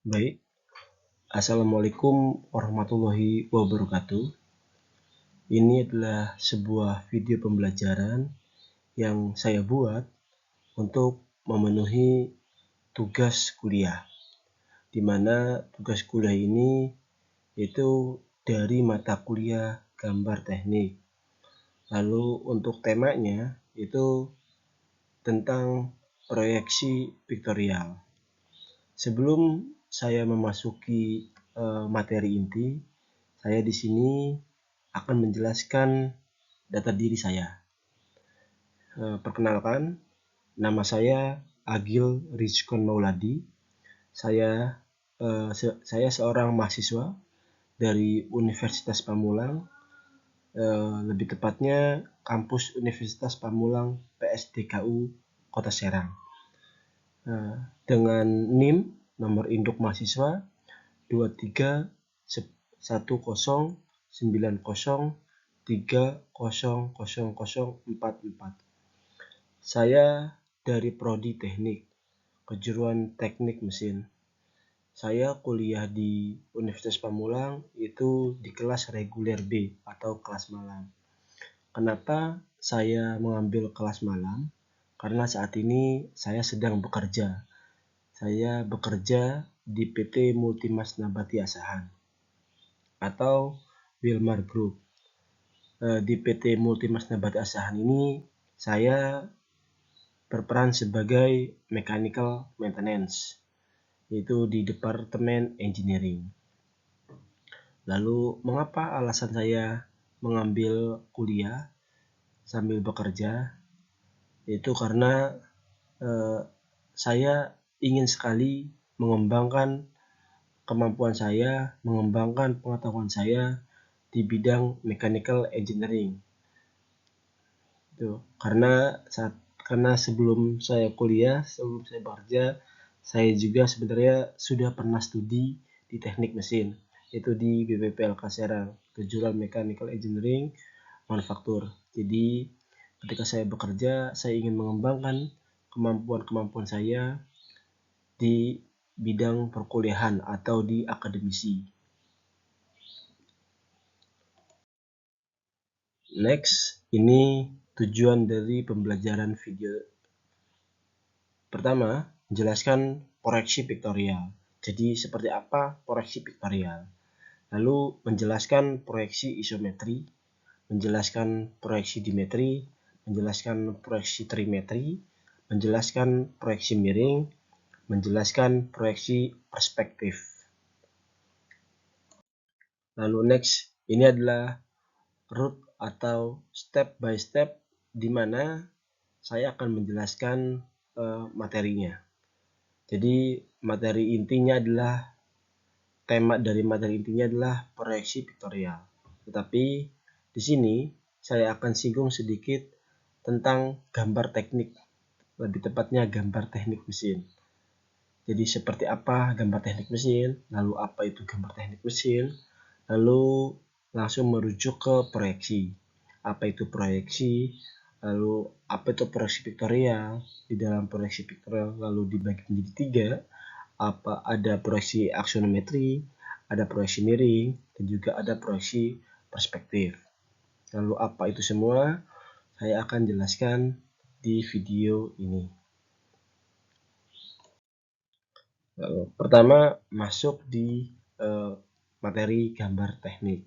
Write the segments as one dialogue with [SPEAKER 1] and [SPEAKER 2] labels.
[SPEAKER 1] Baik, Assalamualaikum warahmatullahi wabarakatuh. Ini adalah sebuah video pembelajaran yang saya buat untuk memenuhi tugas kuliah, di mana tugas kuliah ini itu dari mata kuliah gambar teknik. Lalu untuk temanya itu tentang proyeksi piktorial. Sebelum saya memasuki materi inti, saya di sini akan menjelaskan data diri saya. Perkenalkan, nama saya Agil Rizkon Mauladi. Saya seorang mahasiswa dari Universitas Pamulang, lebih tepatnya kampus Universitas Pamulang PSDKU Kota Serang. Dengan NIM nomor induk mahasiswa 23.1090300044. Saya dari Prodi Teknik, kejuruan Teknik Mesin. Saya kuliah di Universitas Pamulang itu di kelas reguler B atau kelas malam. Kenapa saya mengambil kelas malam? Karena saat ini saya sedang bekerja. Saya bekerja di PT Multimas Nabati Asahan atau Wilmar Group. Di PT Multimas Nabati Asahan ini saya berperan sebagai mechanical maintenance, yaitu di Departemen Engineering. Lalu mengapa alasan saya mengambil kuliah sambil bekerja? Itu karena saya ingin sekali mengembangkan kemampuan saya, mengembangkan pengetahuan saya di bidang mechanical engineering. Karena sebelum saya kuliah, sebelum saya bekerja, saya juga sebenarnya sudah pernah studi di teknik mesin, yaitu di BPPLK Serang, kejuruan Mechanical Engineering Manufaktur. Jadi ketika saya bekerja, saya ingin mengembangkan kemampuan saya di bidang perkuliahan atau di akademisi. Next, ini tujuan dari pembelajaran video. Pertama, menjelaskan proyeksi piktorial. Jadi seperti apa proyeksi piktorial? Lalu menjelaskan proyeksi isometri, menjelaskan proyeksi dimetri, menjelaskan proyeksi trimetri, menjelaskan proyeksi miring, menjelaskan proyeksi perspektif. Lalu next, ini adalah route atau step by step di mana saya akan menjelaskan materinya. Jadi materi intinya adalah tema dari materi intinya adalah proyeksi piktorial. Tetapi di sini saya akan singgung sedikit tentang gambar teknik, lebih tepatnya gambar teknik mesin. Jadi seperti apa gambar teknik mesin, lalu apa itu gambar teknik mesin, lalu langsung merujuk ke proyeksi. Apa itu proyeksi, lalu apa itu proyeksi piktorial, di dalam proyeksi piktorial lalu dibagi menjadi 3, ada proyeksi aksionometri, ada proyeksi miring, dan juga ada proyeksi perspektif. Lalu apa itu semua saya akan jelaskan di video ini. Lalu, pertama masuk di materi gambar teknik.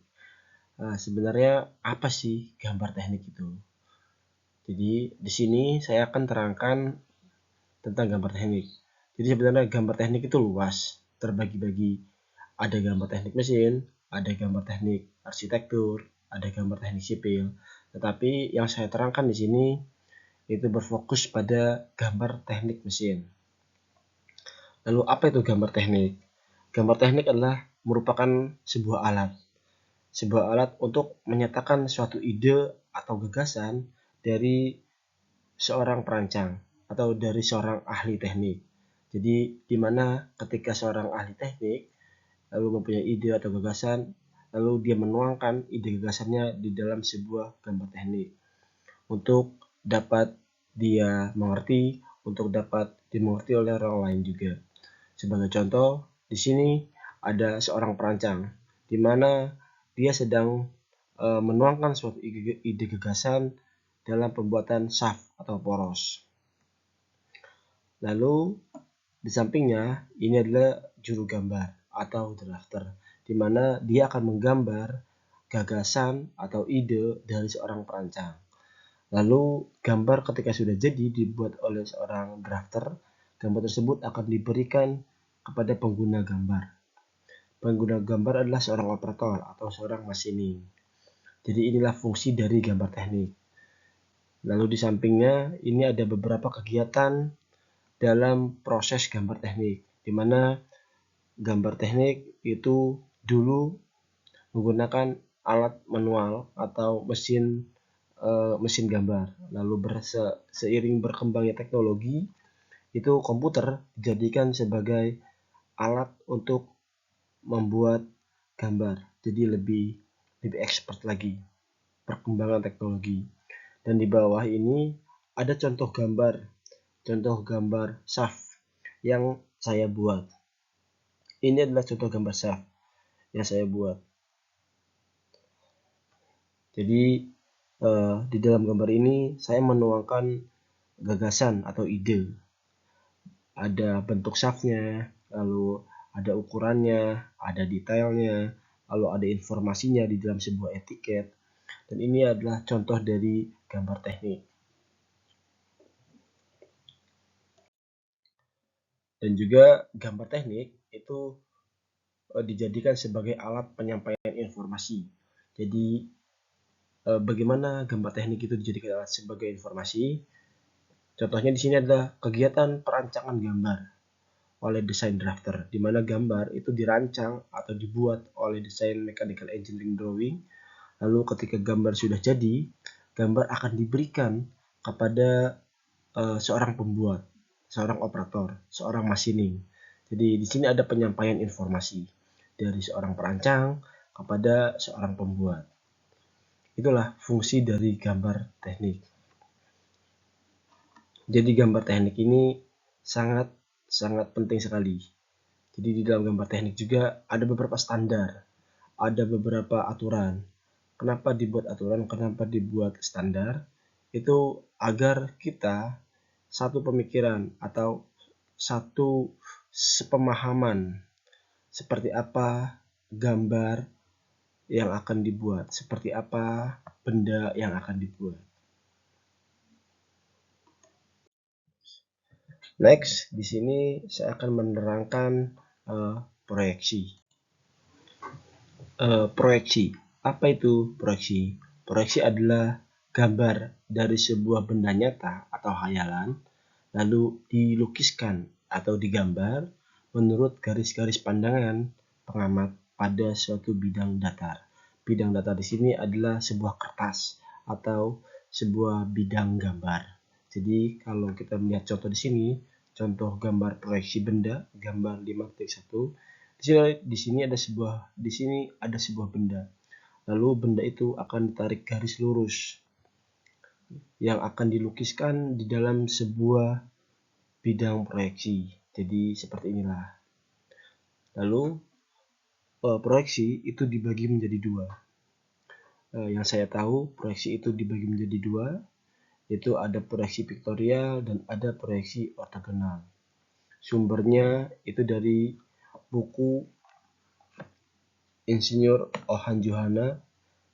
[SPEAKER 1] Sebenarnya apa sih gambar teknik itu? Jadi di sini saya akan terangkan tentang gambar teknik. Jadi sebenarnya gambar teknik itu luas, terbagi-bagi. Ada gambar teknik mesin, ada gambar teknik arsitektur, ada gambar teknik sipil. Tetapi yang saya terangkan di sini itu berfokus pada gambar teknik mesin. Lalu apa itu gambar teknik? Gambar teknik adalah merupakan sebuah alat untuk menyatakan suatu ide atau gagasan dari seorang perancang atau dari seorang ahli teknik. Jadi di mana ketika seorang ahli teknik lalu mempunyai ide atau gagasan, lalu dia menuangkan ide gagasannya di dalam sebuah gambar teknik untuk dapat dia mengerti, untuk dapat dimengerti oleh orang lain juga. Sebagai contoh, Di sini ada seorang perancang, di mana dia sedang menuangkan suatu ide gagasan dalam pembuatan shaft atau poros. Lalu di sampingnya ini adalah juru gambar atau drafter, di mana dia akan menggambar gagasan atau ide dari seorang perancang. Lalu gambar ketika sudah jadi dibuat oleh seorang drafter, gambar tersebut akan diberikan kepada pengguna gambar. Pengguna gambar adalah seorang operator atau seorang masining. Jadi inilah fungsi dari gambar teknik. Lalu di sampingnya ini ada beberapa kegiatan dalam proses gambar teknik, di mana gambar teknik itu dulu menggunakan alat manual atau mesin gambar. Lalu seiring berkembangnya teknologi, itu komputer dijadikan sebagai alat untuk membuat gambar. Jadi lebih expert lagi perkembangan teknologi. Dan di bawah ini ada contoh gambar shaft yang saya buat. Ini adalah contoh gambar shaft yang saya buat. Jadi di dalam gambar ini saya menuangkan gagasan atau ide. Ada bentuk shaftnya, lalu ada ukurannya, ada detailnya, lalu ada informasinya di dalam sebuah etiket. Dan ini adalah contoh dari gambar teknik. Dan juga gambar teknik itu dijadikan sebagai alat penyampaian informasi. Jadi bagaimana gambar teknik itu dijadikan alat sebagai informasi? Contohnya di sini adalah kegiatan perancangan gambar oleh desain drafter, di mana gambar itu dirancang atau dibuat oleh desain mechanical engineering drawing. Lalu ketika gambar sudah jadi, gambar akan diberikan kepada seorang pembuat, seorang operator, seorang masining. Jadi di sini ada penyampaian informasi dari seorang perancang kepada seorang pembuat. Itulah fungsi dari gambar teknik. Jadi gambar teknik ini sangat penting sekali. Jadi di dalam gambar teknik juga ada beberapa standar, ada beberapa aturan. Kenapa dibuat aturan? Kenapa dibuat standar? Itu agar kita satu pemikiran atau satu sepemahaman seperti apa gambar yang akan dibuat, seperti apa benda yang akan dibuat. Next, di sini saya akan menerangkan proyeksi. Proyeksi. Apa itu proyeksi? Proyeksi adalah gambar dari sebuah benda nyata atau hayalan, lalu dilukiskan atau digambar menurut garis-garis pandangan pengamat pada suatu bidang datar. Bidang datar di sini adalah sebuah kertas atau sebuah bidang gambar. Jadi kalau kita melihat contoh di sini, contoh gambar proyeksi benda, gambar 5.1. Di sini ada sebuah benda. Lalu benda itu akan ditarik garis lurus yang akan dilukiskan di dalam sebuah bidang proyeksi. Jadi seperti inilah. Lalu proyeksi itu dibagi menjadi dua. Yang saya tahu proyeksi itu dibagi menjadi dua, yaitu ada proyeksi piktorial dan ada proyeksi ortogonal. Sumbernya itu dari buku Insinyur Ohan Johana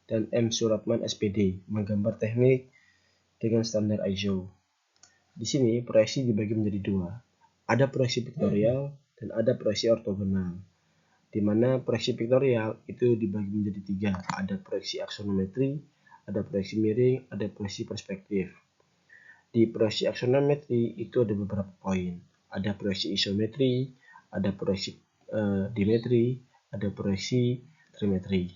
[SPEAKER 1] dan M. Suratman SPD, menggambar teknik dengan standar ISO. Di sini proyeksi dibagi menjadi dua. Ada proyeksi piktorial dan ada proyeksi ortogonal. Di mana proyeksi piktorial itu dibagi menjadi tiga. Ada proyeksi aksonometri, ada proyeksi miring, ada proyeksi perspektif. Di proyeksi aksonometri itu ada beberapa poin. Ada proyeksi isometri, ada proyeksi dimetri, ada proyeksi trimetri.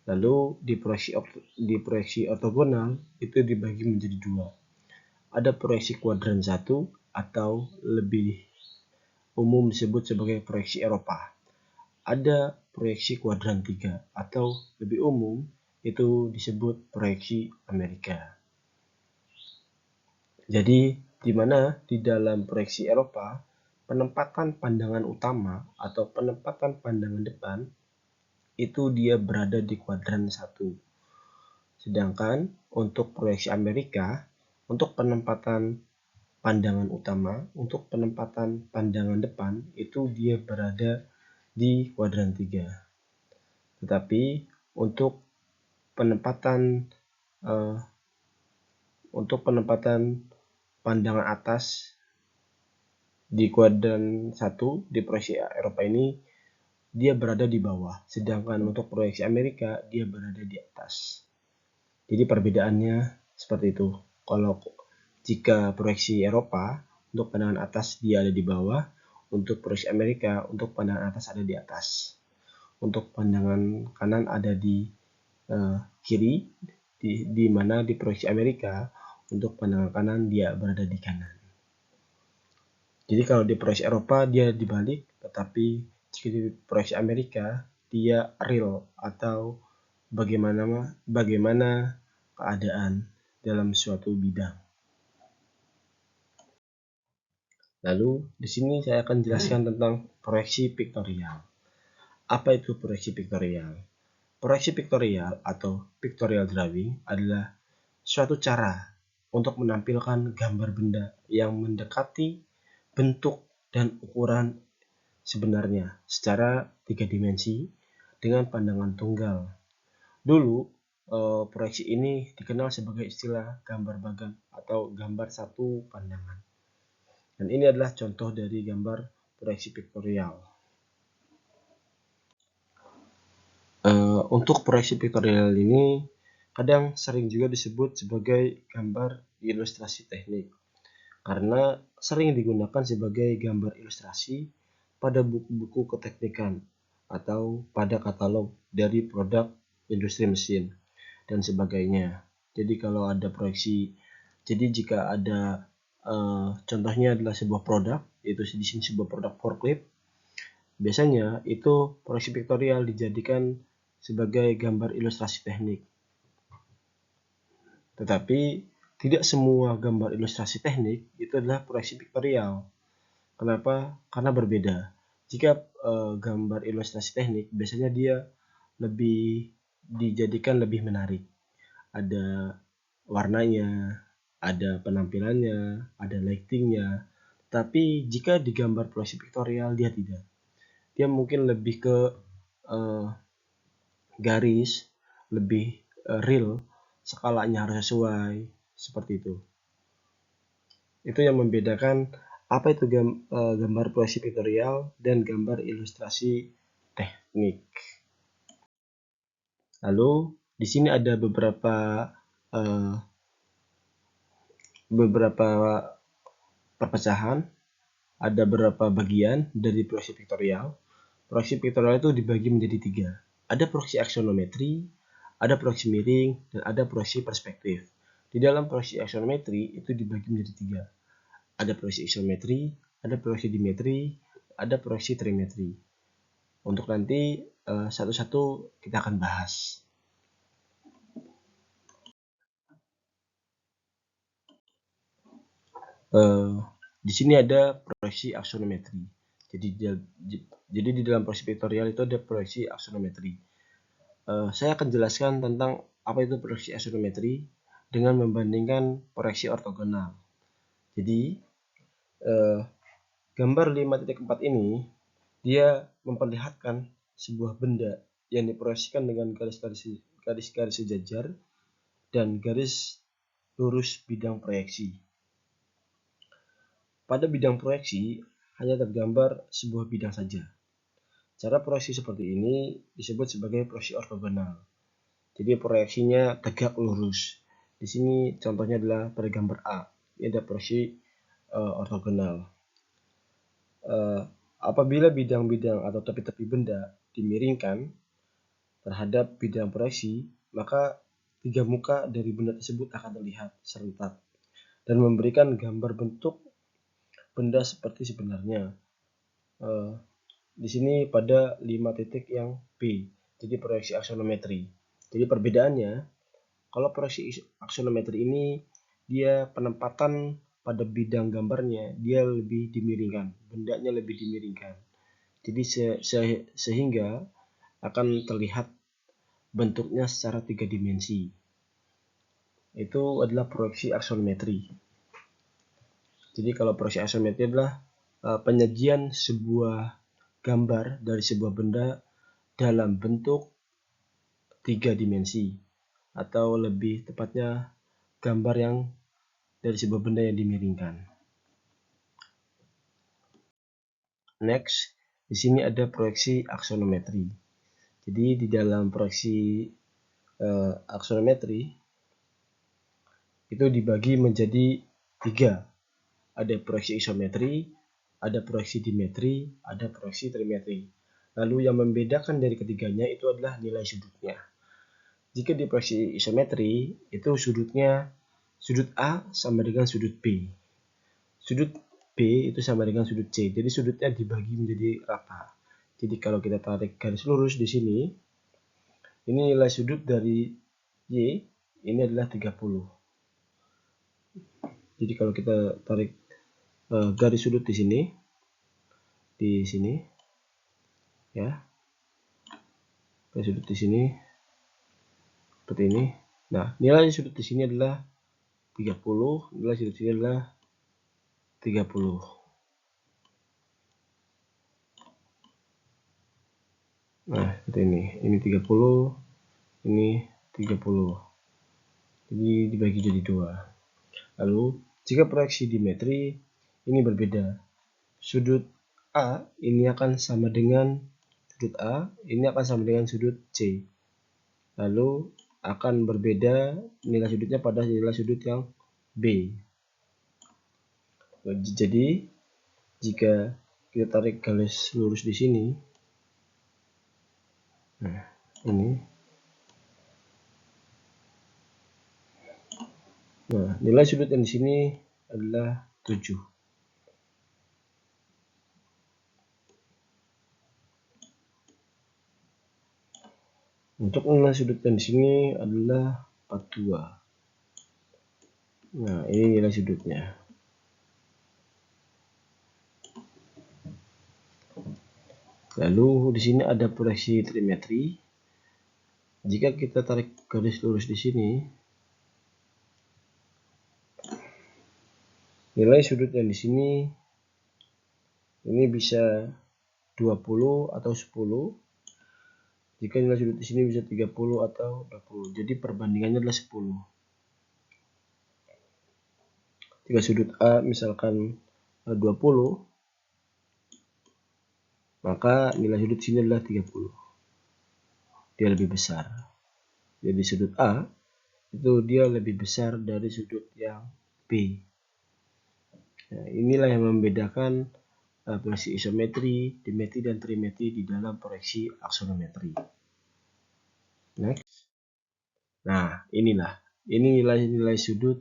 [SPEAKER 1] Lalu di proyeksi ortogonal itu dibagi menjadi dua. Ada proyeksi kuadran 1 atau lebih umum disebut sebagai proyeksi Eropa. Ada proyeksi kuadran 3 atau lebih umum itu disebut proyeksi Amerika. Jadi di mana di dalam proyeksi Eropa penempatan pandangan utama atau penempatan pandangan depan itu dia berada di kuadran 1. Sedangkan untuk proyeksi Amerika, untuk penempatan pandangan utama, untuk penempatan pandangan depan itu dia berada di kuadran 3. Tetapi untuk penempatan eh, pandangan atas di kuadran 1 di proyeksi Eropa ini dia berada di bawah, sedangkan untuk proyeksi Amerika dia berada di atas. Jadi perbedaannya seperti itu. Kalau jika proyeksi Eropa untuk pandangan atas dia ada di bawah, untuk proyeksi Amerika untuk pandangan atas ada di atas. Untuk pandangan kanan ada di kiri, di mana di proyeksi Amerika untuk pandangan kanan dia berada di kanan. Jadi kalau di proyeksi Eropa dia dibalik, tetapi jika di proyeksi Amerika dia real atau bagaimana keadaan dalam suatu bidang. Lalu di sini saya akan jelaskan tentang proyeksi piktorial. Apa itu proyeksi piktorial? Proyeksi piktorial atau pictorial drawing adalah suatu cara untuk menampilkan gambar benda yang mendekati bentuk dan ukuran sebenarnya secara 3 dimensi dengan pandangan tunggal. Dulu, proyeksi ini dikenal sebagai istilah gambar bagan atau gambar satu pandangan. Dan ini adalah contoh dari gambar proyeksi piktorial. Untuk proyeksi piktorial ini kadang sering juga disebut sebagai gambar ilustrasi teknik, karena sering digunakan sebagai gambar ilustrasi pada buku-buku keteknikan atau pada katalog dari produk industri mesin dan sebagainya. Jadi kalau ada proyeksi, jadi jika ada contohnya adalah sebuah produk, yaitu di sini sebuah produk forklift, biasanya itu proyeksi piktorial dijadikan sebagai gambar ilustrasi teknik. Tetapi tidak semua gambar ilustrasi teknik itu adalah proyeksi piktorial. Kenapa? Karena berbeda. Jika gambar ilustrasi teknik biasanya dia lebih dijadikan lebih menarik. Ada warnanya, ada penampilannya, ada lightingnya. Tapi jika di gambar proyeksi piktorial dia tidak. Dia mungkin lebih ke garis, lebih real, skalanya harus sesuai, seperti itu. Itu yang membedakan apa itu gambar proyeksi piktorial dan gambar ilustrasi teknik. Lalu di sini ada beberapa perpecahan, ada beberapa bagian dari proyeksi piktorial. Proyeksi piktorial itu dibagi menjadi 3. Ada proyeksi aksionometri, ada proyeksi miring, dan ada proyeksi perspektif. Di dalam proyeksi aksionometri itu dibagi menjadi 3. Ada proyeksi isometri, ada proyeksi dimetri, ada proyeksi trimetri. Untuk nanti satu-satu kita akan bahas. Di sini ada proyeksi aksionometri. Jadi di dalam proyeksi piktorial itu ada proyeksi aksionometri. Saya akan jelaskan tentang apa itu proyeksi aksionometri dengan membandingkan proyeksi ortogonal. Jadi gambar 5.4 ini dia memperlihatkan sebuah benda yang diproyeksikan dengan garis-garis sejajar dan garis lurus bidang proyeksi. Pada bidang proyeksi hanya tergambar sebuah bidang saja. Cara proyeksi seperti ini disebut sebagai proyeksi ortogonal. Jadi proyeksinya tegak lurus. Di sini contohnya adalah pada gambar A. Ini ada proyeksi ortogonal. Apabila bidang-bidang atau tepi-tepi benda dimiringkan terhadap bidang proyeksi, maka 3 muka dari benda tersebut akan terlihat serentak dan memberikan gambar bentuk benda seperti sebenarnya. Di sini pada 5 titik yang B, jadi proyeksi aksionometri. Jadi perbedaannya, kalau proyeksi aksionometri ini dia penempatan pada bidang gambarnya dia lebih dimiringkan, bendanya lebih dimiringkan. Jadi sehingga akan terlihat bentuknya secara 3 dimensi. Itu adalah proyeksi aksonometri. Jadi kalau proyeksi aksonometri adalah penyajian sebuah gambar dari sebuah benda dalam bentuk 3 dimensi, atau lebih tepatnya gambar yang dari sebuah benda yang dimiringkan. Next, di sini ada proyeksi aksonometri. Jadi di dalam proyeksi aksonometri itu dibagi menjadi 3. Ada proyeksi isometri, ada proyeksi dimetri, ada proyeksi trimetri. Lalu yang membedakan dari ketiganya itu adalah nilai sudutnya. Jika di proyeksi isometri itu sudutnya sudut A sama dengan sudut B. Sudut B itu sama dengan sudut C. Jadi sudutnya dibagi menjadi rata. Jadi kalau kita tarik garis lurus di sini, ini nilai sudut dari Y ini adalah 30. Jadi kalau kita tarik garis sudut di sini, ya, garis sudut di sini seperti ini. Nah, nilai sudut di sini adalah 30, nilai sudut di sini adalah 30. Nah, seperti ini 30, ini 30. Jadi dibagi jadi 2. Lalu jika proyeksi dimetri ini berbeda. Sudut A ini akan sama dengan sudut A, ini akan sama dengan sudut C. Lalu akan berbeda nilai sudutnya pada nilai sudut yang B. Jadi jika kita tarik garis lurus di sini, nah ini, nah nilai sudut yang di sini adalah 7. Untuk nilai sudut yang di sini adalah 42. Nah, ini nilai sudutnya. Lalu di sini ada proyeksi trimetri. Jika kita tarik garis lurus di sini, nilai sudut yang di sini ini bisa 20 atau 10. Jika nilai sudut di sini bisa 30 atau 20. Jadi perbandingannya adalah 10. Jika sudut A misalkan 20, maka nilai sudut sini adalah 30. Dia lebih besar. Jadi sudut A itu dia lebih besar dari sudut yang B. Nah, inilah yang membedakan proyeksi isometri, dimetri, dan trimetri di dalam proyeksi aksonometri. Next. Nah, ini nilai-nilai sudut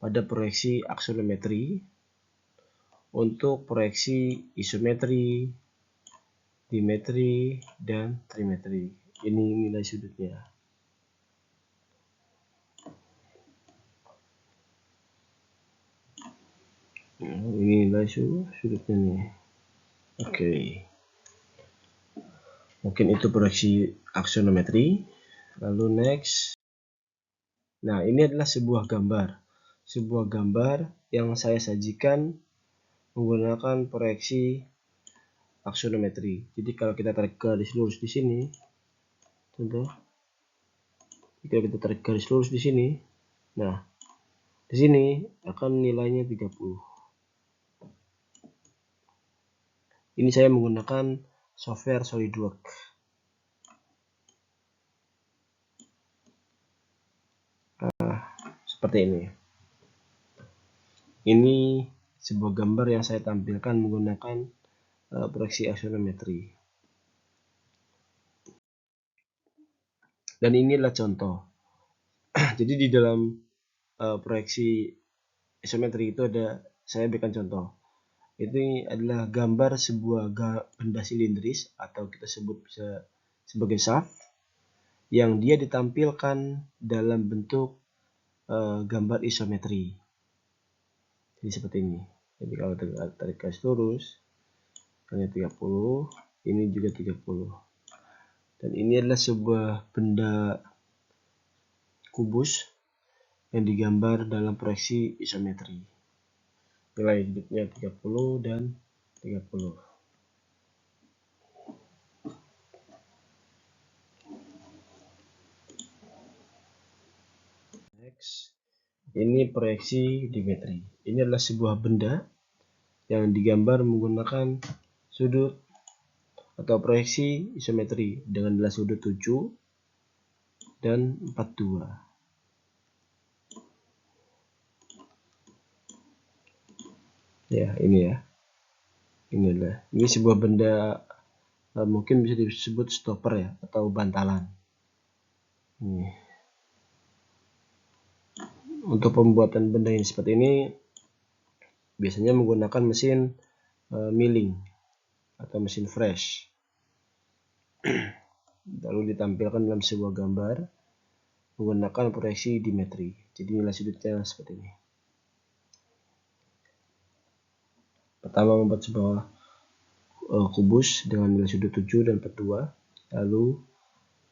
[SPEAKER 1] pada proyeksi aksonometri. Untuk proyeksi isometri, dimetri, dan trimetri. Ini nilai sudutnya. Ini nilai sudutnya nih. Oke. Mungkin itu proyeksi aksonometri. Lalu next. Nah, ini adalah sebuah gambar. Sebuah gambar yang saya sajikan menggunakan proyeksi aksonometri. Jadi kalau kita tarik garis lurus di sini, contoh, jika kita tarik garis lurus di sini, nah di sini akan nilainya 30. Ini saya menggunakan software SolidWorks. Seperti ini. Ini sebuah gambar yang saya tampilkan menggunakan proyeksi aksonometri. Dan inilah contoh. Jadi di dalam proyeksi isometri itu ada, saya berikan contoh. Ini adalah gambar sebuah benda silindris atau kita sebut bisa sebagai shaft yang dia ditampilkan dalam bentuk gambar isometri. Jadi seperti ini. Jadi kalau tarik garis lurus, hanya 30, ini juga 30. Dan ini adalah sebuah benda kubus yang digambar dalam proyeksi isometri. Nilai hidupnya 30 dan 30. Next, ini proyeksi dimetri. Ini adalah sebuah benda yang digambar menggunakan sudut atau proyeksi isometri dengan nilai sudut 7 dan 42. Ya, ini ya. Ini sebuah benda mungkin bisa disebut stopper ya, atau bantalan. Ini. Untuk pembuatan benda ini seperti ini biasanya menggunakan mesin milling atau mesin fresh. Lalu ditampilkan dalam sebuah gambar menggunakan proyeksi dimetri. Jadi nilai sudutnya seperti ini. Pertama, membuat sebuah kubus dengan nilai sudut 7 dan 42. Lalu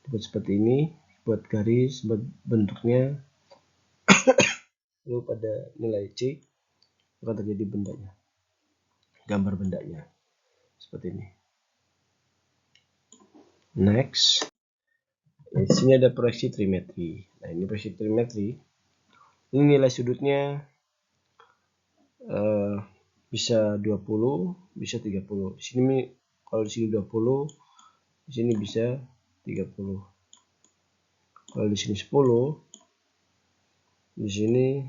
[SPEAKER 1] dibuat seperti ini, buat garis bentuknya. Lalu pada nilai C akan terjadi bendanya, gambar bendanya seperti ini. Next, di sini ada proyeksi trimetri. Nah, ini proyeksi trimetri. Ini nilai sudutnya bisa 20, bisa 30. Di sini kalau di sini 20, di sini bisa 30. Kalau di sini 10, di sini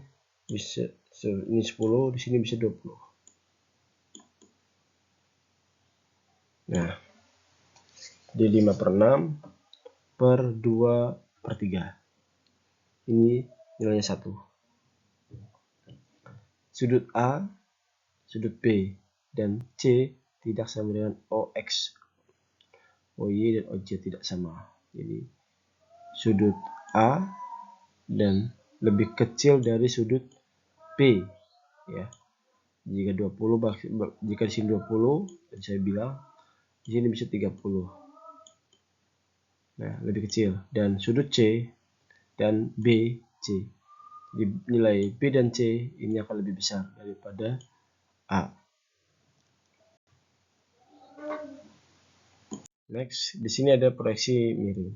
[SPEAKER 1] bisa ini 10, di sini bisa 20. Nah, di 5/6 per 2/3. Ini nilainya 1. Sudut A, sudut B, dan C tidak sama dengan OX. OY dan OJ tidak sama. Jadi sudut A dan lebih kecil dari sudut B ya. Jika 20, jika di sini 20 dan saya bilang di sini bisa 30. Nah, lebih kecil. Dan sudut C dan B, C. Jadi nilai B dan C ini akan lebih besar daripada A. Next, di sini ada proyeksi miring.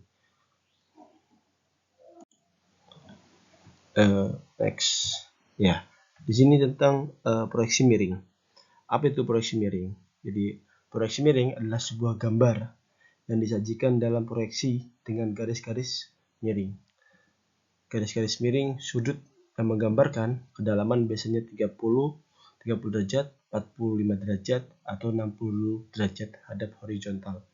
[SPEAKER 1] Next, ya, di sini tentang proyeksi miring. Apa itu proyeksi miring? Jadi proyeksi miring adalah sebuah gambar yang disajikan dalam proyeksi dengan garis-garis miring. Garis-garis miring sudut yang menggambarkan kedalaman biasanya 30 derajat, 45 derajat, atau 60 derajat hadap horizontal.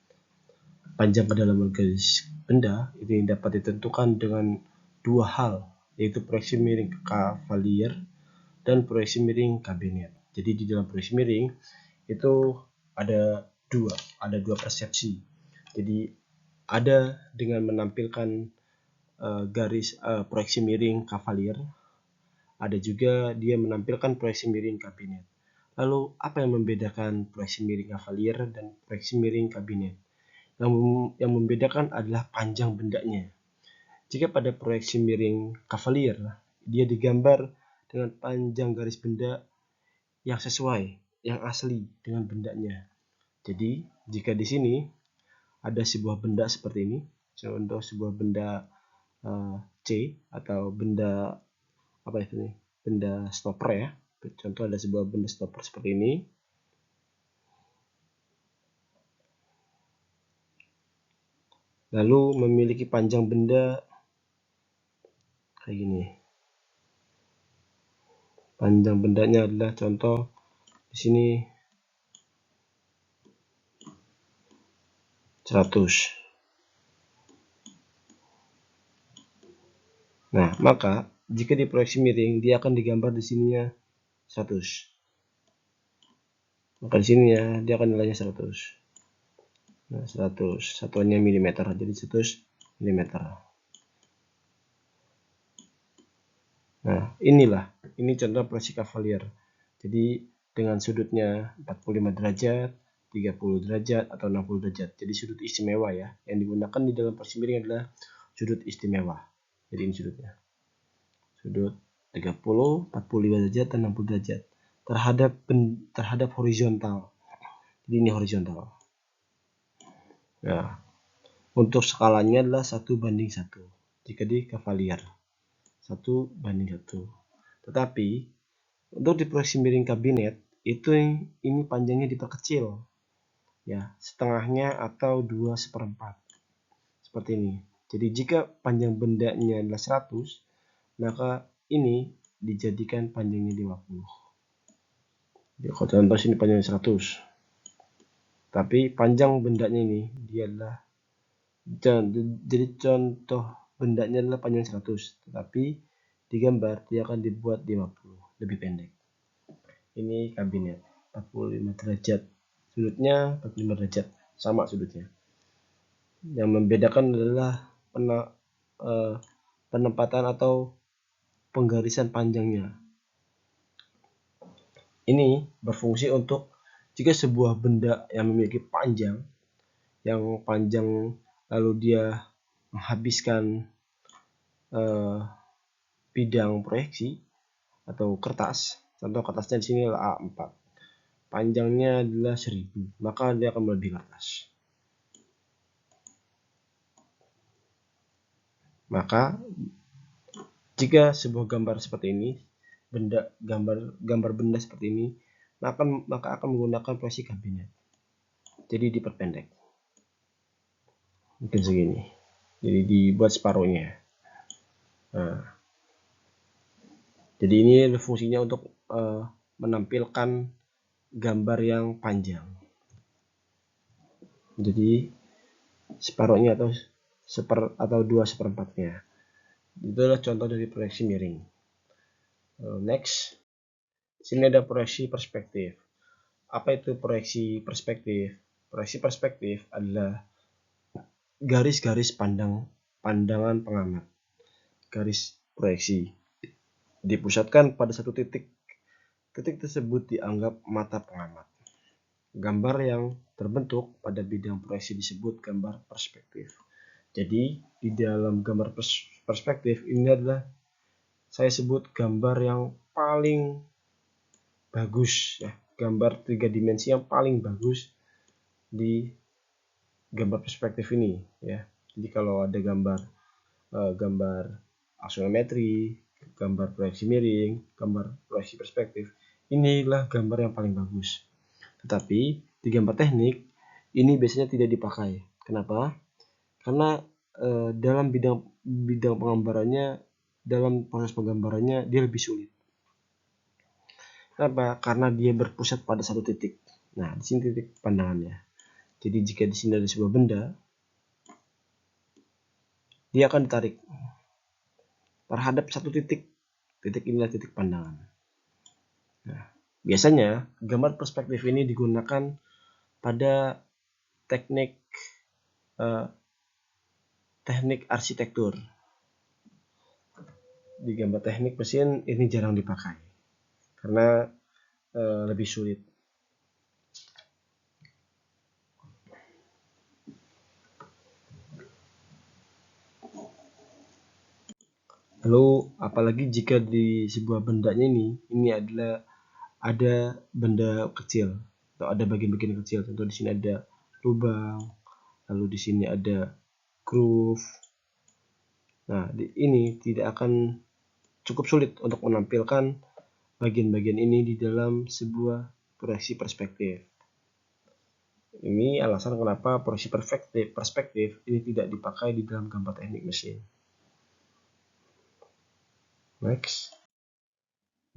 [SPEAKER 1] Panjang kedalaman garis benda ini dapat ditentukan dengan dua hal, yaitu proyeksi miring Cavalier dan proyeksi miring kabinet. Jadi di dalam proyeksi miring itu ada dua persepsi. Jadi ada dengan menampilkan garis proyeksi miring Cavalier, ada juga dia menampilkan proyeksi miring kabinet. Lalu apa yang membedakan proyeksi miring Cavalier dan proyeksi miring kabinet? Yang membedakan adalah panjang bendanya. Jika pada proyeksi miring Cavalier, dia digambar dengan panjang garis benda yang sesuai, yang asli dengan bendanya. Jadi, jika di sini ada sebuah benda seperti ini, contoh sebuah benda C atau benda apa itu nih? Benda stopper ya. Contoh ada sebuah benda stopper seperti ini. Lalu memiliki panjang benda kayak gini. Panjang bendanya adalah contoh di sini 100. Nah, maka jika diproyeksi miring, dia akan digambar di sininya 100. Maka di sininya dia akan nilainya 100. Nah, 100 satuannya milimeter, jadi 100 milimeter. Nah, ini contoh proyeksi Cavalier. Jadi dengan sudutnya 45 derajat, 30 derajat, atau 60 derajat. Jadi sudut istimewa ya. Yang digunakan di dalam porsi miring adalah sudut istimewa. Jadi ini sudutnya. Sudut 30, 45 derajat, dan 60 derajat. Terhadap horizontal. Jadi ini horizontal. Nah, untuk skalanya adalah 1:1 jika di Cavalier. 1:1. Tetapi untuk di proyeksi miring kabinet itu ini panjangnya diperkecil ya, setengahnya atau 2/4 seperti ini. Jadi jika panjang bendanya adalah 100, maka ini dijadikan panjangnya 50. Jadi kalau contoh sini panjangnya 100, tapi panjang bendanya ini dia adalah, jadi contoh bendanya adalah panjang 100, tetapi di gambar dia akan dibuat 50, lebih pendek. Ini kabinet 45 derajat, sudutnya 45 derajat, sama sudutnya. Yang membedakan adalah penempatan atau penggarisan panjangnya. Ini berfungsi untuk jika sebuah benda yang memiliki panjang lalu dia menghabiskan bidang proyeksi atau kertas. Contoh kertasnya di sini adalah A4. Panjangnya adalah 1000, maka dia akan melebihi kertas. Maka jika sebuah gambar seperti ini, gambar benda seperti ini, maka akan menggunakan proyeksi kabinet. Jadi diperpendek. Mungkin segini. Jadi dibuat separuhnya. Nah, jadi ini fungsinya untuk menampilkan gambar yang panjang. Jadi separuhnya atau 2/4-nya. Itu adalah contoh dari proyeksi miring. Next, sini ada proyeksi perspektif. Apa itu proyeksi perspektif? Proyeksi perspektif adalah garis-garis pandangan pengamat. Garis proyeksi dipusatkan pada satu titik. Titik tersebut dianggap mata pengamat. Gambar yang terbentuk pada bidang proyeksi disebut gambar perspektif. Jadi di dalam gambar perspektif ini adalah saya sebut gambar yang paling bagus ya, gambar 3 dimensi yang paling bagus di gambar perspektif ini ya. Jadi kalau ada gambar aksiometri, gambar proyeksi miring, gambar proyeksi perspektif, inilah gambar yang paling bagus. Tetapi di gambar teknik ini biasanya tidak dipakai. Kenapa? Karena dalam bidang penggambarannya, dalam proses penggambarannya dia lebih sulit. Kenapa? Karena dia berpusat pada satu titik. Nah, di sini titik pandangannya. Jadi jika di sini ada sebuah benda, dia akan ditarik terhadap satu titik. Titik inilah titik pandangan. Nah, biasanya gambar perspektif ini digunakan pada teknik arsitektur. Di gambar teknik mesin ini jarang dipakai karena lebih sulit. Lalu apalagi jika di sebuah bendanya ini adalah ada benda kecil atau ada bagian-bagian kecil. Contoh di sini ada lubang, lalu di sini ada groove. Nah, ini tidak akan cukup sulit untuk menampilkan bagian-bagian ini di dalam sebuah proyeksi perspektif. Ini alasan kenapa proyeksi perspektif ini tidak dipakai di dalam gambar teknik mesin. Next.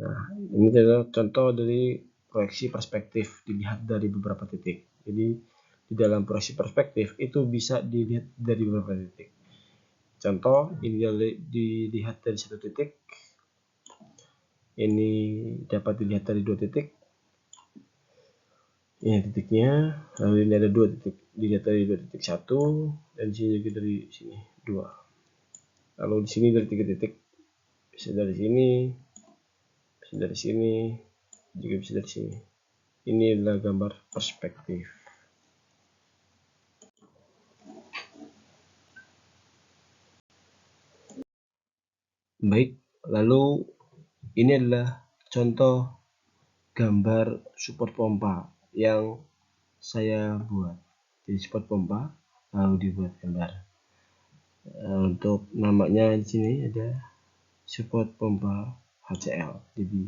[SPEAKER 1] Nah, ini adalah contoh dari proyeksi perspektif dilihat dari beberapa titik. Jadi di dalam proyeksi perspektif itu bisa dilihat dari beberapa titik. Contoh, ini dilihat dari satu titik. Ini dapat dilihat dari 2 titik. Ini titiknya, lalu ini ada 2 titik. Dilihat dari 2 titik 1, dan di sini juga dari sini 2. Lalu di sini dari 3 titik. Bisa dari sini, bisa dari sini, juga bisa dari sini. Ini adalah gambar perspektif. Baik, lalu ini adalah contoh gambar support pompa yang saya buat. Jadi support pompa lalu dibuat gambar. Untuk namanya di sini ada support pompa HCL. Jadi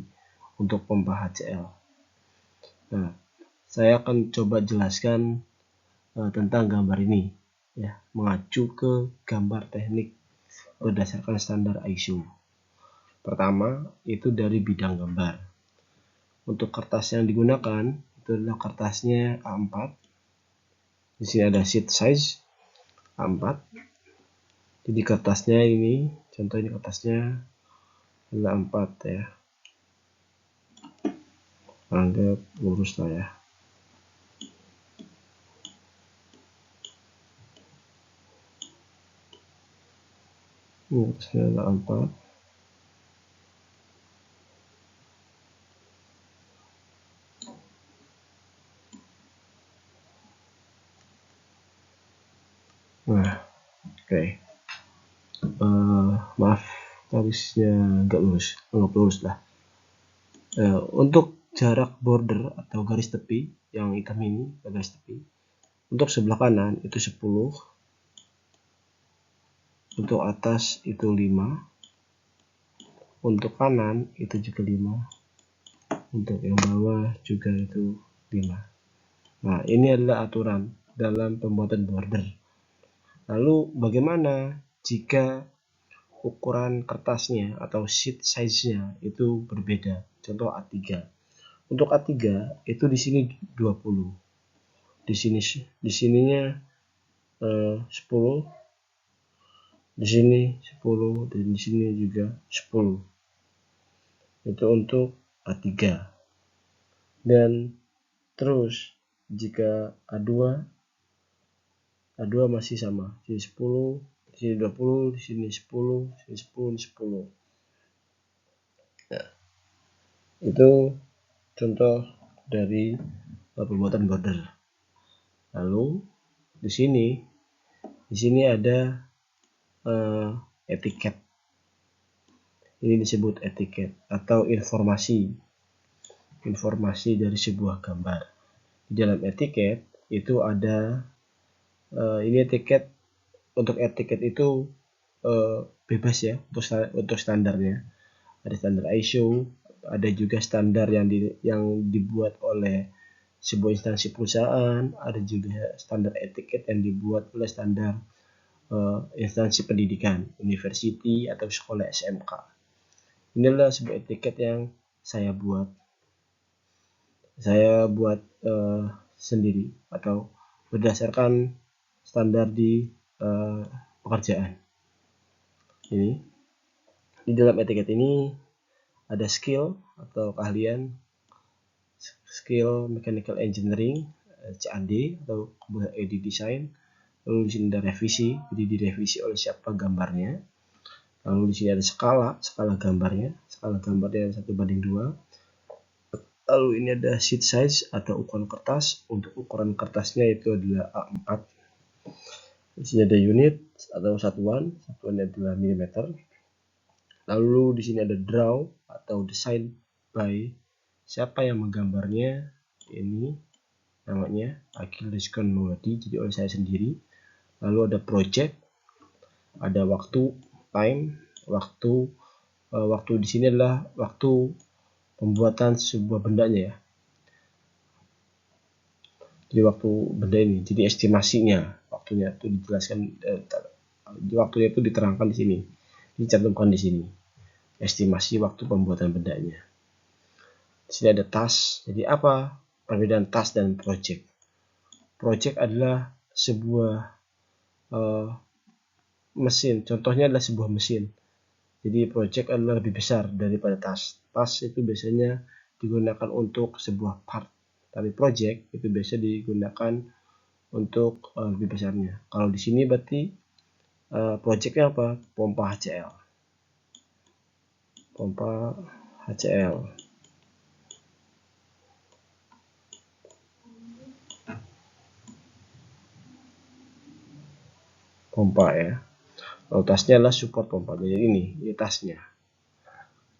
[SPEAKER 1] untuk pompa HCL. Nah, saya akan coba jelaskan tentang gambar ini, ya, mengacu ke gambar teknik berdasarkan standar ISO. Pertama, itu dari bidang gambar. Untuk kertas yang digunakan itu adalah kertasnya A4. Di sini ada sheet size A4. Jadi kertasnya ini, contoh ini kertasnya adalah A4 ya. Anggap lurus lah ya. Ini kertasnya adalah A4. Nah, oke. Maaf, garisnya nggak lurus, anggap lurus lah. Untuk jarak border atau garis tepi yang hitam ini, garis tepi, untuk sebelah kanan itu 10, untuk atas itu 5, untuk kanan itu juga 5, untuk yang bawah juga itu 5. Nah, ini adalah aturan dalam pembuatan border. Lalu bagaimana jika ukuran kertasnya atau sheet size-nya itu berbeda? Contoh A3. Untuk A3 itu di sini 20. Di sininya 10. Di sini 10 dan di sini juga 10. Itu untuk A3. Dan terus jika A2 masih sama. Di sini 10, di sini 20, di sini 10, di sini 10, di 10. Nah, itu contoh dari pembuatan border. Lalu di sini ada etiket. Ini disebut etiket atau informasi dari sebuah gambar. Di dalam etiket itu ada ini etiket. Untuk etiket itu bebas ya untuk standarnya. Ada standar ISO, ada juga standar yang dibuat oleh sebuah instansi perusahaan, ada juga standar etiket yang dibuat oleh standar instansi pendidikan, university atau sekolah SMK. Inilah sebuah etiket yang saya buat. Sendiri atau berdasarkan standar di pekerjaan. Ini di dalam etiket ini ada skill atau keahlian, skill mechanical engineering CAD atau computer aided design. Lalu di sini ada revisi, jadi direvisi oleh siapa gambarnya. Lalu di sini ada skala gambarnya 1:2. Lalu ini ada sheet size atau ukuran kertas. Untuk ukuran kertasnya itu adalah A4. Di sini ada unit atau satuannya adalah milimeter. Lalu di sini ada draw atau design by siapa yang menggambarnya, ini namanya Akil Rizkan Mawadi, jadi oleh saya sendiri. Lalu ada project, ada waktu, time, waktu di sini adalah waktu pembuatan sebuah bendanya ya. Jadi waktu benda ini, jadi estimasinya, waktunya itu dijelaskan, waktunya itu diterangkan di sini, dicantumkan di sini, estimasi waktu pembuatan bendanya. Di sini ada task. Jadi apa perbedaan task dan project? Project adalah sebuah mesin, contohnya adalah sebuah mesin. Jadi project adalah lebih besar daripada task. Task itu biasanya digunakan untuk sebuah part, tapi project itu biasa digunakan untuk lebih besarnya. Kalau di sini berarti projectnya apa? Pompa HCL. pompa ya. Lalu tasnya adalah support pompa. Jadi ini tasnya.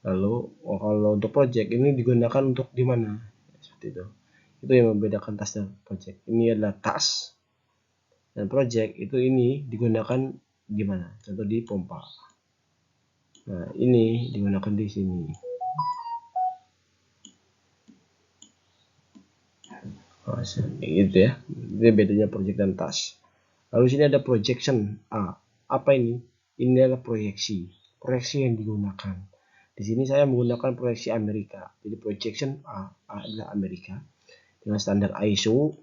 [SPEAKER 1] Lalu kalau untuk project ini digunakan untuk di mana? Seperti itu. Itu yang membedakan tas dan project. Ini adalah tas dan project itu ini digunakan di mana? Contoh di pompa. Nah, ini digunakan di sini. Nah, gitu ya. Ini bedanya project dan tas. Lalu sini ada projection A. Apa ini? Ini adalah proyeksi. Proyeksi yang digunakan. Di sini saya menggunakan proyeksi Amerika. Jadi projection A adalah Amerika dengan standar ISO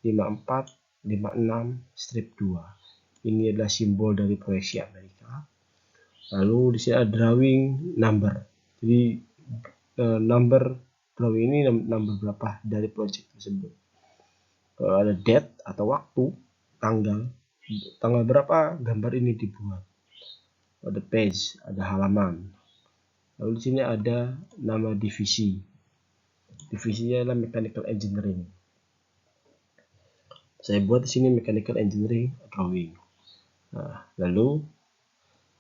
[SPEAKER 1] 5456-2. Ini adalah simbol dari proyeksi Amerika. Lalu di sini ada drawing number. Jadi number drawing ini number berapa dari project tersebut. Ada date atau waktu, tanggal berapa gambar ini dibuat. Ada page, ada halaman. Lalu di sini ada nama divisi. Divisinya adalah mechanical engineering. Saya buat di sini mechanical engineering drawing. Nah, lalu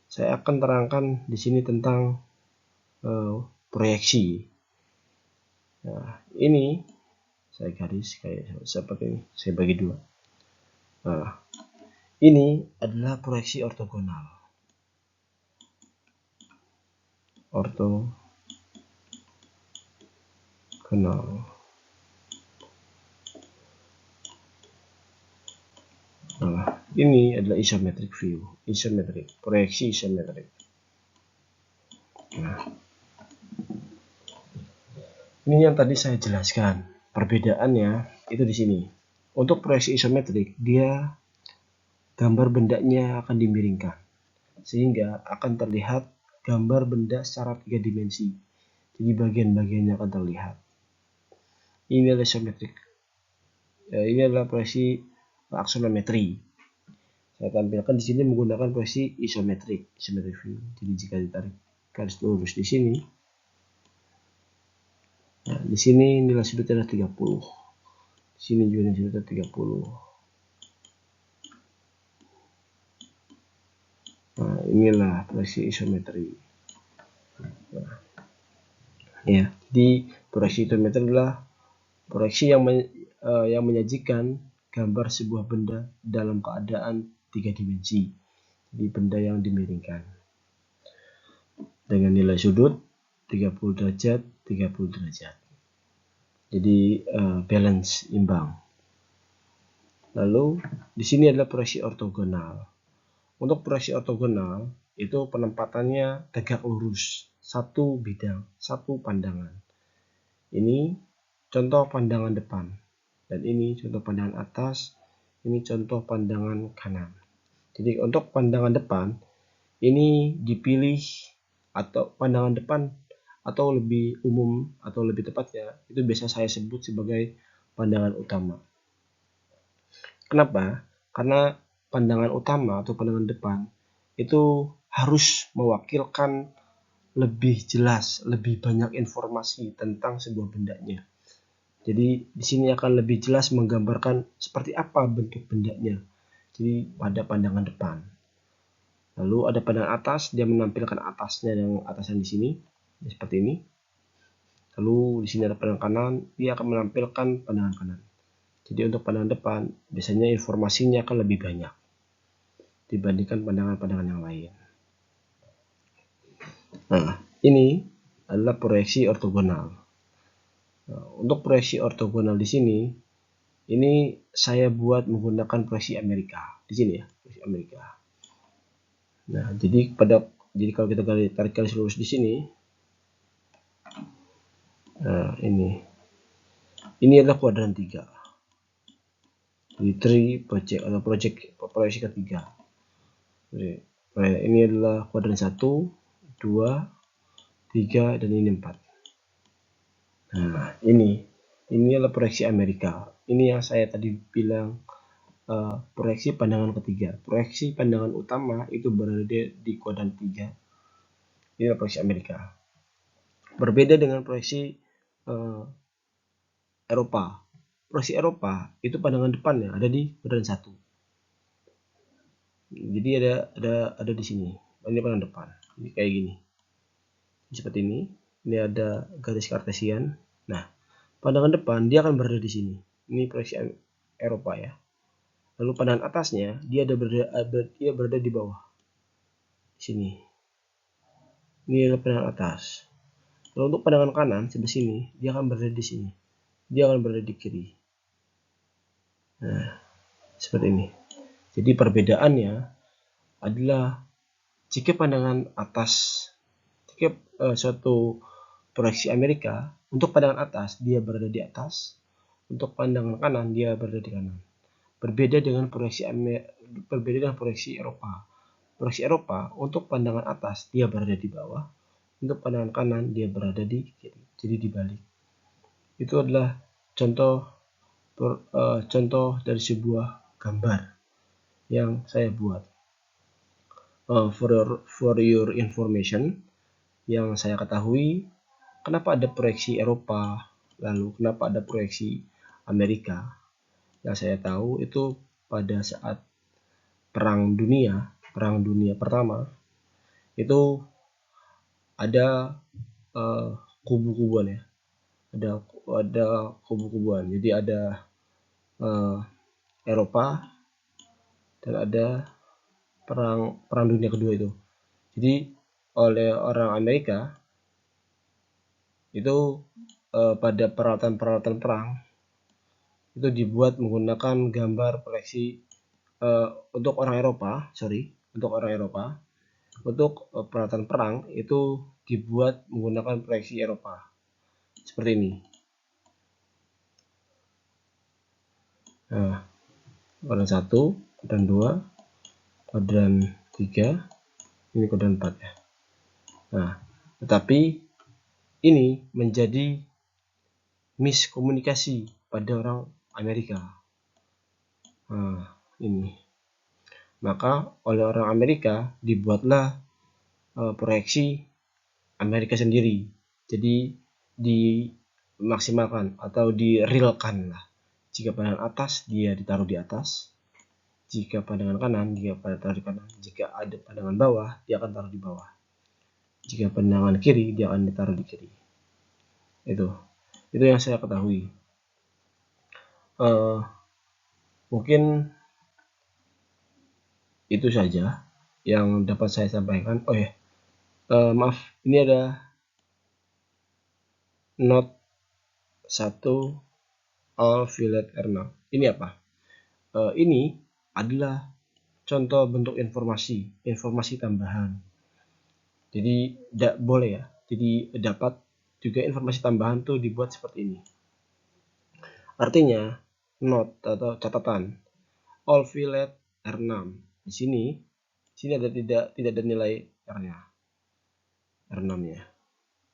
[SPEAKER 1] saya akan terangkan di sini tentang proyeksi. Nah, ini saya garis kayak seperti ini. Saya bagi dua. Nah, ini adalah proyeksi ortogonal. Nah, ini adalah isometric view, proyeksi isometrik. Nah, ini yang tadi saya jelaskan. Perbedaannya itu di sini. Untuk proyeksi isometrik, dia gambar bendanya akan dimiringkan, sehingga akan terlihat gambar benda secara 3 dimensi. Jadi bagian-bagiannya akan terlihat. Ini adalah isometrik. Ini adalah proyeksi aksonometri. Saya tampilkan di sini menggunakan proyeksi isometrik view. Jadi jika ditarik garis lurus di sini, nah, di sini nilai sudutnya adalah 30. Di sini juga nilai sudutnya 30. Nah, inilah proyeksi isometri. Nah, ya, di proyeksi isometri adalah proyeksi yang menyajikan gambar sebuah benda dalam keadaan 3 dimensi. Jadi benda yang dimiringkan dengan nilai sudut 30 derajat, 30 derajat. Jadi balance, imbang. Lalu di sini adalah proyeksi ortogonal. Untuk proyeksi ortogonal itu penempatannya tegak lurus, satu bidang, satu pandangan. Ini contoh pandangan depan, dan ini contoh pandangan atas, ini contoh pandangan kanan. Jadi untuk pandangan depan ini dipilih, atau pandangan depan atau lebih umum atau lebih tepatnya itu biasa saya sebut sebagai pandangan utama. Kenapa? Karena pandangan utama atau pandangan depan itu harus mewakilkan lebih jelas, lebih banyak informasi tentang sebuah bendanya. Jadi di sini akan lebih jelas menggambarkan seperti apa bentuk bendanya. Jadi pada pandangan depan. Lalu ada pandangan atas, dia menampilkan atasnya dan atasnya di sini, seperti ini. Lalu di sini ada pandangan kanan, dia akan menampilkan pandangan kanan. Jadi untuk pandangan depan, biasanya informasinya akan lebih banyak dibandingkan pandangan-pandangan yang lain. Nah, ini adalah proyeksi ortogonal. Nah, untuk proyeksi ortogonal di sini, ini saya buat menggunakan proyeksi Amerika. Di sini ya, proyeksi Amerika. Nah, jadi kalau kita tarik garis lurus di sini, nah ini adalah kuadran 3. Jadi 3 project atau proyeksi ketiga. Jadi, ini adalah kuadran 1, 2, 3, dan ini 4. Nah, ini adalah proyeksi Amerika. Ini yang saya tadi bilang proyeksi pandangan ketiga. Proyeksi pandangan utama itu berada di kuadran 3. Ini adalah proyeksi Amerika. Berbeda dengan proyeksi Eropa. Proyeksi Eropa itu pandangan depannya ada di kuadran 1. Jadi ada di sini. Ini pandangan depan. Jadi kayak gini. Seperti ini. Ini ada garis kartesian. Nah, pandangan depan dia akan berada di sini. Ini proyeksi Eropa ya. Lalu pandangan atasnya dia berada di bawah. Sini. Ini adalah pandangan atas. Lalu untuk pandangan kanan sebelah sini, dia akan berada di sini. Dia akan berada di kiri. Nah, seperti ini. Jadi perbedaannya adalah jika pandangan atas, jika suatu proyeksi Amerika, untuk pandangan atas dia berada di atas, untuk pandangan kanan dia berada di kanan. Berbeda dengan proyeksi Eropa. Proyeksi Eropa untuk pandangan atas dia berada di bawah, untuk pandangan kanan dia berada di kiri. Jadi dibalik. Itu adalah contoh dari sebuah gambar yang saya buat. For your information, yang saya ketahui, kenapa ada proyeksi Eropa, lalu kenapa ada proyeksi Amerika. Yang saya tahu itu pada saat Perang Dunia Pertama, itu ada kubu-kubuan ya. Ada kubu-kubuan. Jadi ada Eropa dan ada perang dunia kedua itu. Jadi oleh orang Amerika itu pada peralatan perang itu dibuat menggunakan gambar proyeksi untuk orang Eropa. Untuk peralatan perang itu dibuat menggunakan proyeksi Eropa. Seperti ini. Nah, kuadran 1, kuadran 2, kuadran 3, ini kuadran 4 ya. Nah, tetapi ini menjadi miskomunikasi pada orang Amerika. Nah, ini. Maka oleh orang Amerika dibuatlah proyeksi Amerika sendiri. Jadi dimaksimalkan atau direalkan lah. Jika pandangan atas dia ditaruh di atas, jika pandangan kanan dia taruh di kanan, jika ada pandangan bawah dia akan taruh di bawah, jika pandangan kiri dia akan ditaruh di kiri. Itu yang saya ketahui. Mungkin itu saja yang dapat saya sampaikan. Oh ya, maaf, ini ada note 1 ultraviolet R6. Ini apa? Ini adalah contoh bentuk informasi tambahan. Jadi tidak boleh ya. Jadi dapat juga informasi tambahan tuh dibuat seperti ini. Artinya note atau catatan ultraviolet R6. Di sini ada tidak ada nilai R-nya. R6-nya.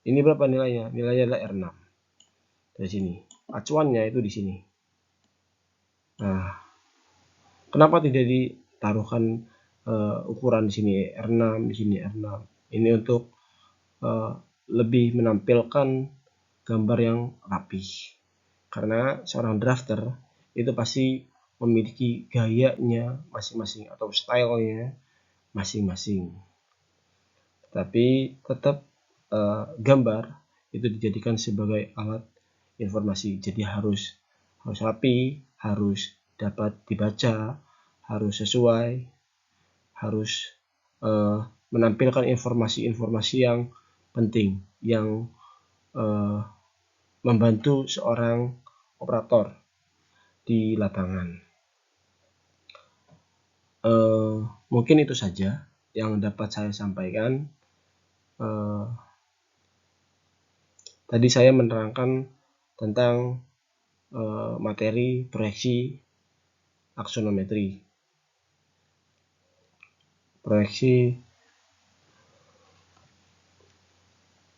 [SPEAKER 1] Ini berapa nilainya? Nilainya adalah R6. Dari sini. Acuannya itu di sini. Nah, kenapa tidak ditaruhkan ukuran di sini R6, di sini R6? Ini untuk lebih menampilkan gambar yang rapi. Karena seorang drafter itu pasti memiliki gayanya masing-masing atau stylenya masing-masing. Tapi tetap gambar itu dijadikan sebagai alat informasi. Jadi harus rapi, harus dapat dibaca, harus sesuai, harus menampilkan informasi-informasi yang penting, yang membantu seorang operator di lapangan. Mungkin itu saja yang dapat saya sampaikan. Tadi saya menerangkan tentang materi proyeksi aksonometri, proyeksi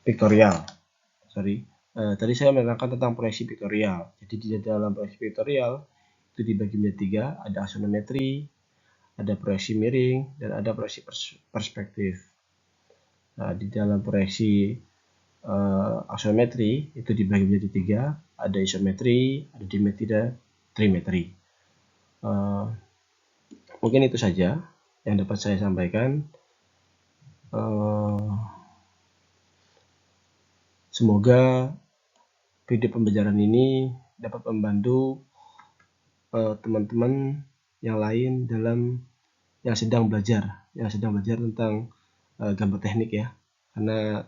[SPEAKER 1] vektorial. Tadi saya menerangkan tentang proyeksi vektorial. Jadi di dalam proyeksi vektorial itu dibagi menjadi 3, ada aksonometri, ada proyeksi miring, dan ada proyeksi perspektif. Nah, di dalam proyeksi aksonometri itu dibagi menjadi 3, ada isometri, ada dimetri, dan trimetri. Mungkin itu saja yang dapat saya sampaikan. Semoga video pembelajaran ini dapat membantu teman-teman yang lain yang sedang belajar tentang gambar teknik ya. Karena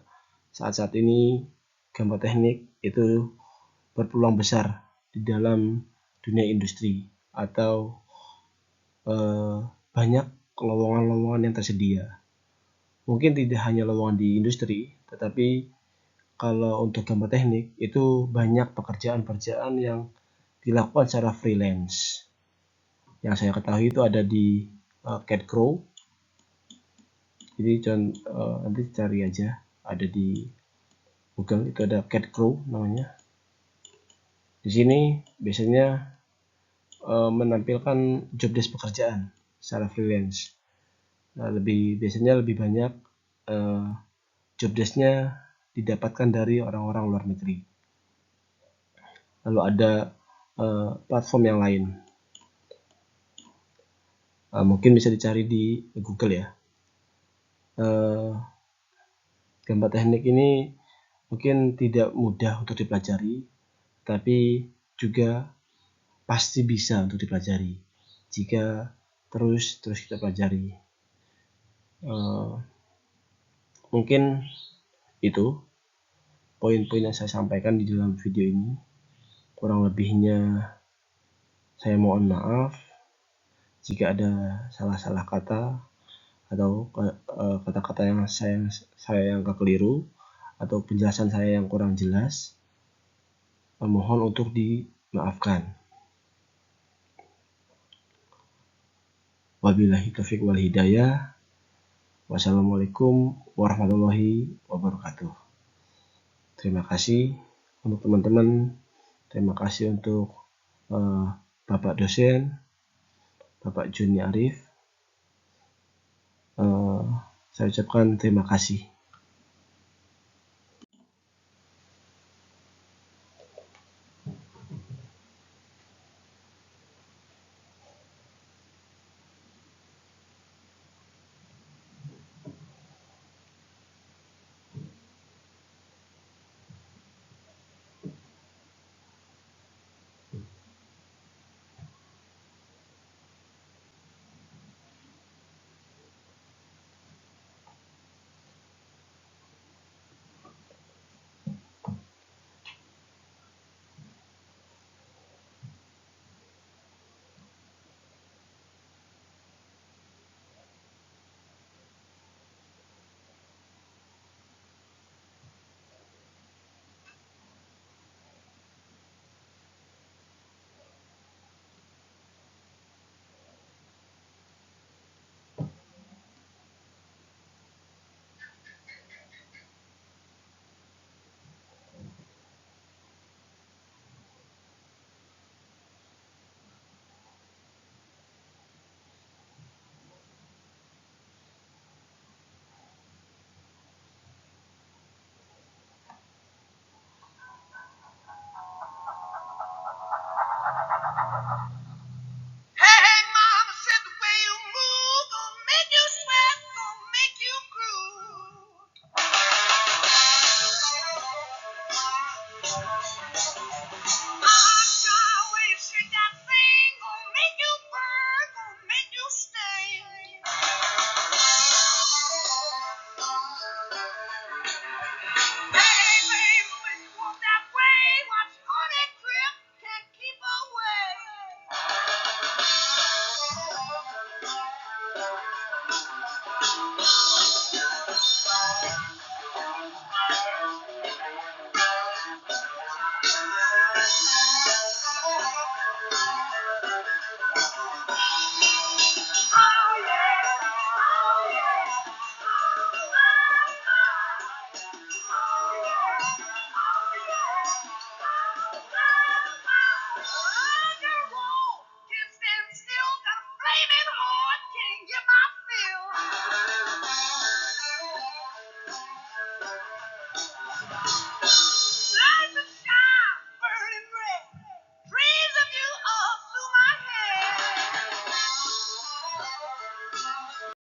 [SPEAKER 1] saat-saat ini gambar teknik itu berpeluang besar di dalam dunia industri atau banyak lowongan-lowongan yang tersedia. Mungkin tidak hanya lowongan di industri, tetapi kalau untuk gambar teknik itu banyak pekerjaan-pekerjaan yang dilakukan secara freelance. Yang saya ketahui itu ada di CADCrow. Jadi nanti cari aja, ada di Google, itu ada CADCrow namanya. Di sini biasanya menampilkan jobdesk pekerjaan secara freelance. Nah, biasanya lebih banyak jobdesknya didapatkan dari orang-orang luar negeri. Lalu ada platform yang lain, mungkin bisa dicari di Google ya. Gambar teknik ini mungkin tidak mudah untuk dipelajari, tapi juga pasti bisa untuk dipelajari jika terus kita pelajari. Mungkin itu poin-poin yang saya sampaikan di dalam video ini. Kurang lebihnya saya mohon maaf jika ada salah-salah kata atau kata-kata yang saya yang keliru atau penjelasan saya yang kurang jelas. Mohon untuk dimaafkan. Wabillahi taufiq wal hidayah. Wassalamualaikum warahmatullahi wabarakatuh. Terima kasih untuk teman-teman. Terima kasih untuk Bapak dosen, Bapak Juni Arif. Saya ucapkan terima kasih.